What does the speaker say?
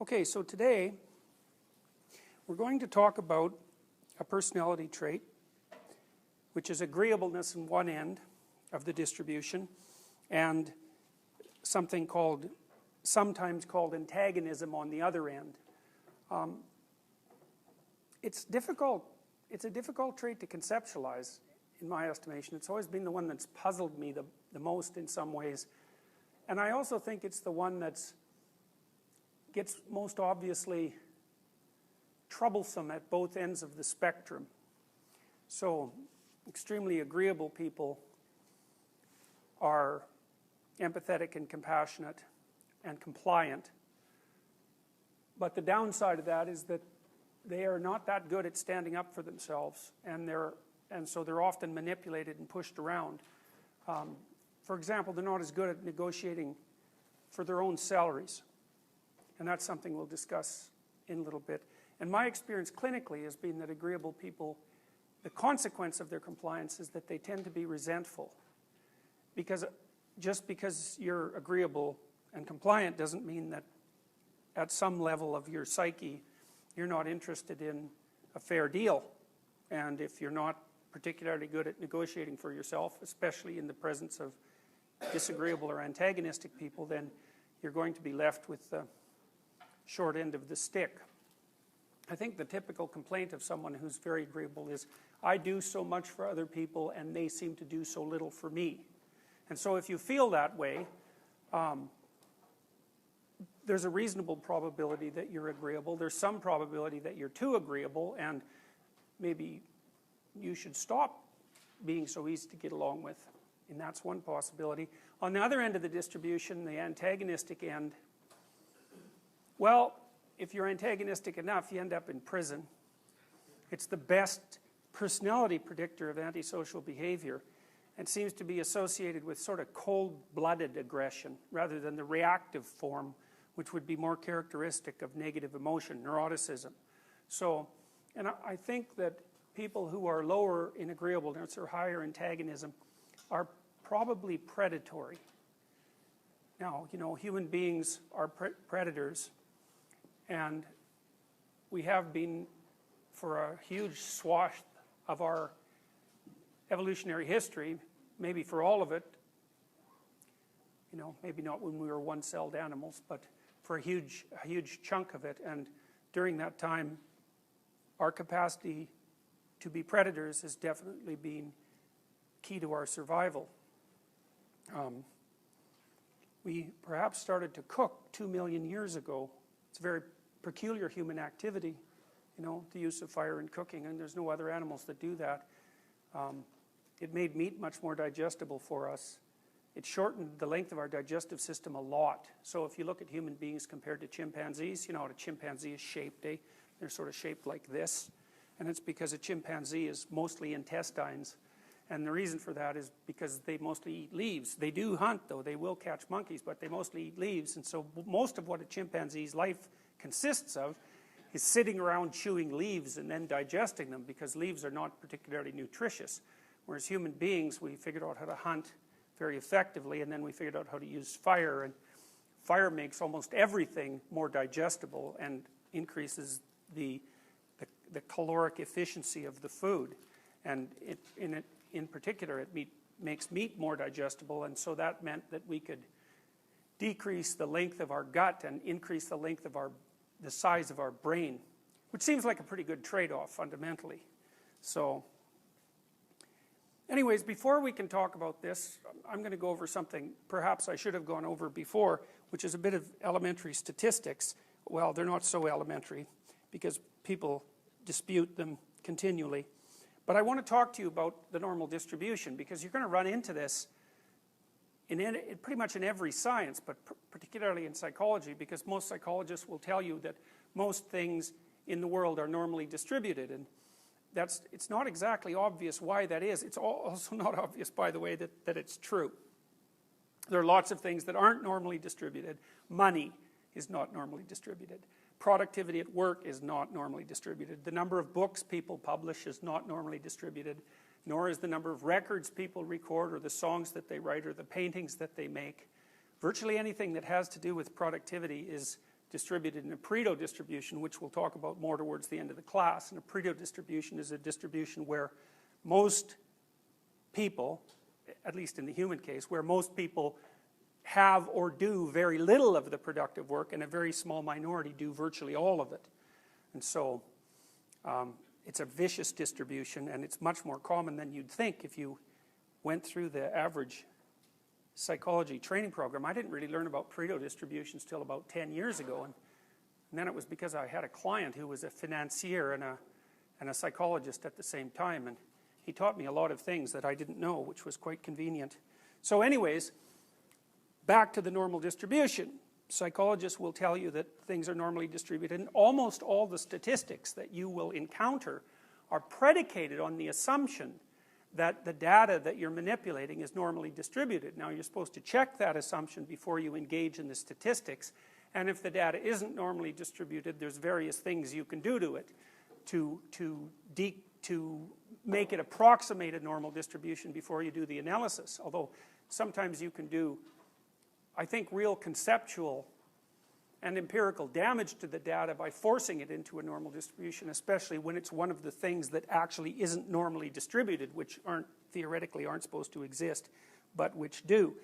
Okay, so today we're going to talk about a personality trait which is agreeableness in one end of the distribution and something sometimes called antagonism on the other end. It's a difficult trait to conceptualize in my estimation. It's always been the one that's puzzled me the most in some ways, and I also think it's the one that gets most obviously troublesome at both ends of the spectrum. So extremely agreeable people are empathetic and compassionate and compliant, but the downside of that is that they are not that good at standing up for themselves, and so they're often manipulated and pushed around. For example, they're not as good at negotiating for their own salaries, and that's something we'll discuss in a little bit. And my experience clinically has been that agreeable people, the consequence of their compliance is that they tend to be resentful, because just because you're agreeable and compliant doesn't mean that at some level of your psyche you're not interested in a fair deal. And if you're not particularly good at negotiating for yourself, especially in the presence of disagreeable or antagonistic people, then you're going to be left with the short end of the stick. I think the typical complaint of someone who's very agreeable is, I do so much for other people and they seem to do so little for me. And so if you feel that way, there's a reasonable probability that you're agreeable. There's some probability that you're too agreeable, and maybe you should stop being so easy to get along with. And that's one possibility. On the other end of the distribution, the antagonistic end, well, if you're antagonistic enough, you end up in prison. It's the best personality predictor of antisocial behavior, and seems to be associated with sort of cold-blooded aggression rather than the reactive form, which would be more characteristic of negative emotion, neuroticism. So, and I think that people who are lower in agreeableness or higher antagonism are probably predatory. Now, human beings are predators, and we have been for a huge swath of our evolutionary history, maybe for all of it, maybe not when we were one-celled animals, but for a huge chunk of it. And during that time, our capacity to be predators has definitely been key to our survival. We perhaps started to cook 2 million years ago. It's a very peculiar human activity, the use of fire in cooking, and there's no other animals that do that. It made meat much more digestible for us. It shortened the length of our digestive system a lot. So if you look at human beings compared to chimpanzees, you know what a chimpanzee is shaped, eh? They're sort of shaped like this. And it's because a chimpanzee is mostly intestines. And the reason for that is because they mostly eat leaves. They do hunt, though. They will catch monkeys, but they mostly eat leaves. And so most of what a chimpanzee's life consists of is sitting around chewing leaves and then digesting them, because leaves are not particularly nutritious. Whereas human beings, we figured out how to hunt very effectively, and then we figured out how to use fire, and fire makes almost everything more digestible and increases the caloric efficiency of the food. And in particular, it makes meat more digestible, and so that meant that we could decrease the length of our gut and increase the length of the size of our brain, which seems like a pretty good trade-off fundamentally. So anyways, before we can talk about this, I'm going to go over something perhaps I should have gone over before, which is a bit of elementary statistics. Well, they're not so elementary because people dispute them continually. But I want to talk to you about the normal distribution, because you're going to run into this pretty much in every science, but particularly in psychology, because most psychologists will tell you that most things in the world are normally distributed. And it's not exactly obvious why that is. It's also not obvious, by the way, that it's true. There are lots of things that aren't normally distributed. Money is not normally distributed. Productivity at work is not normally distributed. The number of books people publish is not normally distributed, nor is the number of records people record, or the songs that they write, or the paintings that they make. Virtually anything that has to do with productivity is distributed in a Pareto distribution, which we'll talk about more towards the end of the class. And a Pareto distribution is a distribution where most people, at least in the human case, where most people have or do very little of the productive work, and a very small minority do virtually all of it. And so it's a vicious distribution, and it's much more common than you'd think if you went through the average psychology training program. I didn't really learn about Pareto distributions till about 10 years ago, and then it was because I had a client who was a financier and a psychologist at the same time, and he taught me a lot of things that I didn't know, which was quite convenient. So anyways, back to the normal distribution. Psychologists will tell you that things are normally distributed, and almost all the statistics that you will encounter are predicated on the assumption that the data that you're manipulating is normally distributed. Now, you're supposed to check that assumption before you engage in the statistics, and if the data isn't normally distributed, there's various things you can do to it to make it approximate a normal distribution before you do the analysis. Although sometimes you can do, I think, real conceptual and empirical damage to the data by forcing it into a normal distribution, especially when it's one of the things that actually isn't normally distributed, which theoretically aren't supposed to exist, but which do.